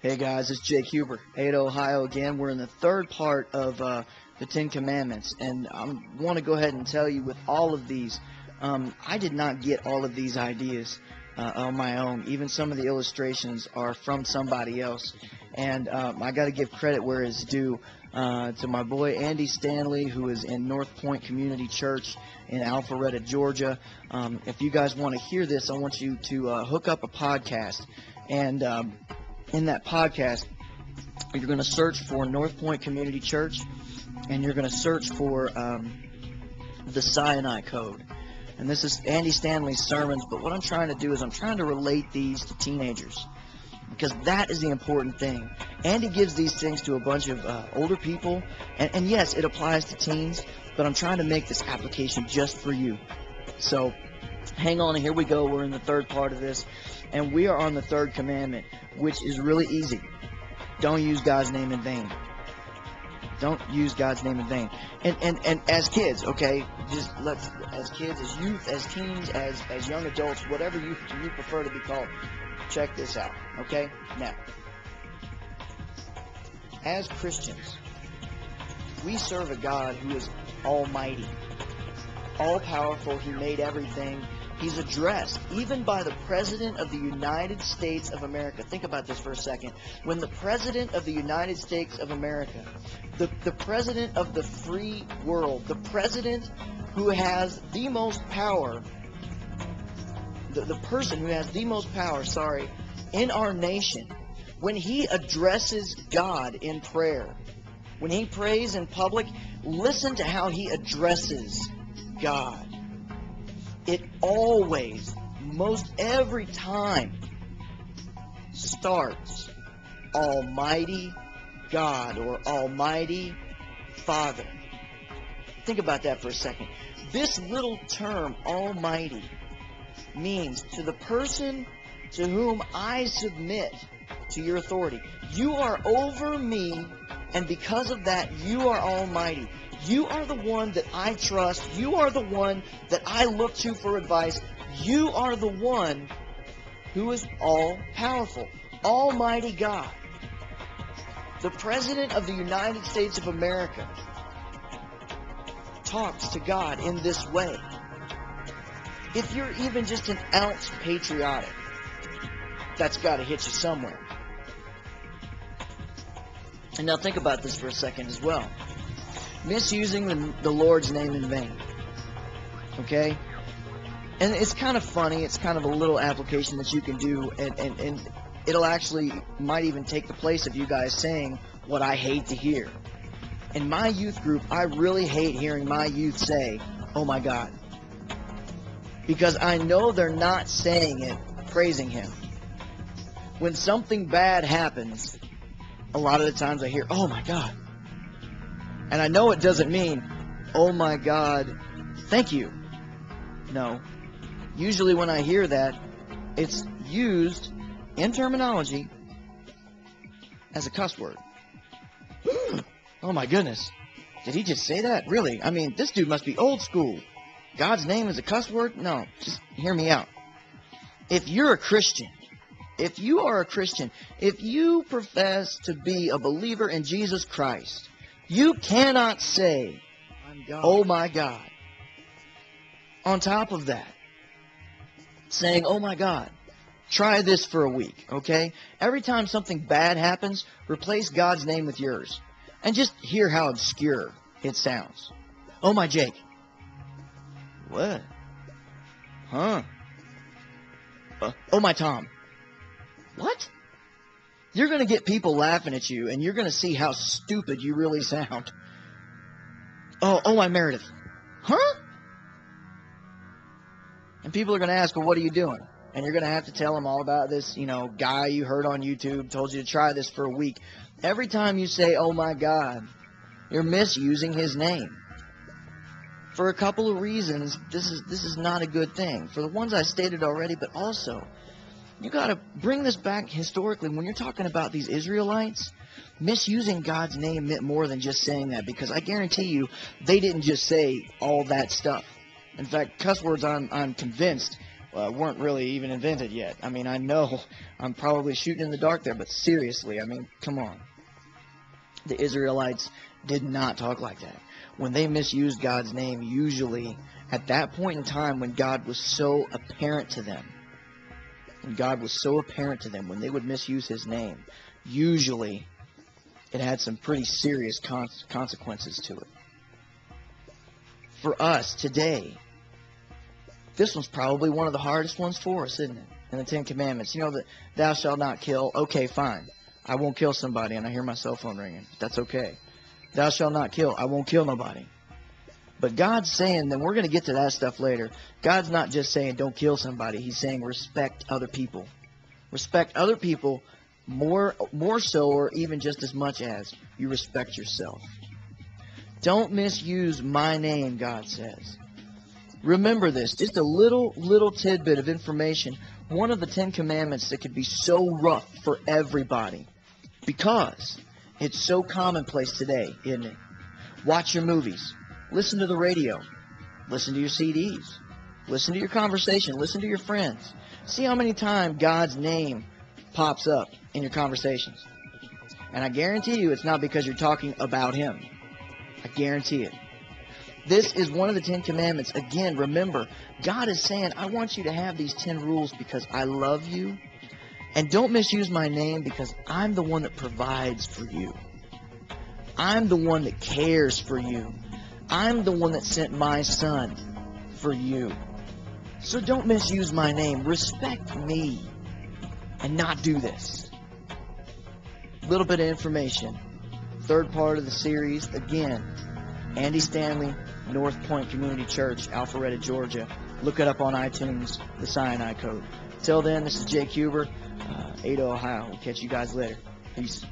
Hey guys, it's Jake Huber, Ada, Ohio again. We're in the third part of the Ten Commandments, and I want to go ahead and tell you with all of these, I did not get all of these ideas on my own. Even some of the illustrations are from somebody else, and I got to give credit where it's due to my boy Andy Stanley, who is in North Point Community Church in Alpharetta, Georgia. If you guys want to hear this, I want you to hook up a podcast, and in that podcast, you're going to search for North Point Community Church, and you're going to search for the Sinai Code. And this is Andy Stanley's sermons, but what I'm trying to do is I'm trying to relate these to teenagers, because that is the important thing. Andy gives these things to a bunch of older people, and yes, it applies to teens, but I'm trying to make this application just for you. So hang on, and here we go. We're in the third part of this, and we are on the third commandment, which is really easy. Don't use God's name in vain. Don't use God's name in vain. And as kids, okay, just as kids, as youth, as teens, as young adults, whatever you prefer to be called, check this out, okay? Now, as Christians, we serve a God who is almighty, all-powerful. He made everything. He's addressed even by the President of the United States of America. Think about this for a second. When the President of the United States of America, the President of the free world, the President who has the most power, the person who has the most power, in our nation, when he addresses God in prayer, when he prays in public, listen to how he addresses God. It always, most every time, starts Almighty God or Almighty Father. Think about that for a second. This little term, Almighty, means to the person to whom I submit to your authority. You are over me, and because of that, you are almighty. You are the one that I trust. You are the one that I look to for advice. You are the one who is all-powerful. Almighty God. The President of the United States of America talks to God in this way. If you're even just an ounce patriotic, that's got to hit you somewhere. And now think about this for a second as well. Misusing the Lord's name in vain. Okay? And it's kind of funny. It's kind of a little application that you can do, and it'll actually might even take the place of you guys saying what I hate to hear. In my youth group, I really hate hearing my youth say, "Oh my God." Because I know they're not saying it praising Him. When something bad happens, a lot of the times I hear, "Oh my God." And I know it doesn't mean, "Oh my God, thank you." No. Usually when I hear that, it's used in terminology as a cuss word. Oh my goodness. Did he just say that? Really? I mean, this dude must be old school. God's name is a cuss word? No, just hear me out. If you're a Christian, if you are a Christian, if you profess to be a believer in Jesus Christ, you cannot say, "Oh my God." On top of that, saying, "Oh my God," try this for a week, okay? Every time something bad happens, replace God's name with yours. And just hear how obscure it sounds. "Oh my Jake." What? Huh? "Oh my Tom." What? You're going to get people laughing at you, and you're going to see how stupid you really sound. Oh my Meredith." Huh? And people are going to ask, "Well, what are you doing?" And you're going to have to tell them all about this, guy you heard on YouTube, told you to try this for a week. Every time you say, "Oh my God," you're misusing His name. For a couple of reasons, this is not a good thing. For the ones I stated already, but also, you got to bring this back historically. When you're talking about these Israelites, misusing God's name meant more than just saying that, because I guarantee you they didn't just say all that stuff. In fact, cuss words, I'm convinced, weren't really even invented yet. I mean, I know I'm probably shooting in the dark there, but seriously, I mean, come on. The Israelites did not talk like that. When they misused God's name, usually at that point in time when God was so apparent to them, when they would misuse his name, usually it had some pretty serious consequences to it. For us today, this one's probably one of the hardest ones for us, isn't it? In the Ten Commandments. You know, that thou shalt not kill. Okay, fine. I won't kill somebody, and I hear my cell phone ringing. That's okay. Thou shalt not kill. I won't kill nobody. But God's saying, then we're going to get to that stuff later. God's not just saying don't kill somebody. He's saying respect other people. Respect other people more so, or even just as much as you respect yourself. Don't misuse my name, God says. Remember this, just a little tidbit of information. One of the 10 Commandments that could be so rough for everybody because it's so commonplace today, isn't it? Watch your movies. Listen to the radio. Listen to your CDs. Listen to your conversation. Listen to your friends. See how many times God's name pops up in your conversations. And I guarantee you it's not because you're talking about him. I guarantee it. This is one of the 10 Commandments. Again, remember, God is saying, I want you to have these 10 rules because I love you. And don't misuse my name because I'm the one that provides for you. I'm the one that cares for you. I'm the one that sent my son for you. So don't misuse my name. Respect me and not do this. A little bit of information. Third part of the series, again, Andy Stanley, North Point Community Church, Alpharetta, Georgia. Look it up on iTunes, the Sinai Code. Till then, this is Jake Huber, Ada, Ohio. We'll catch you guys later. Peace.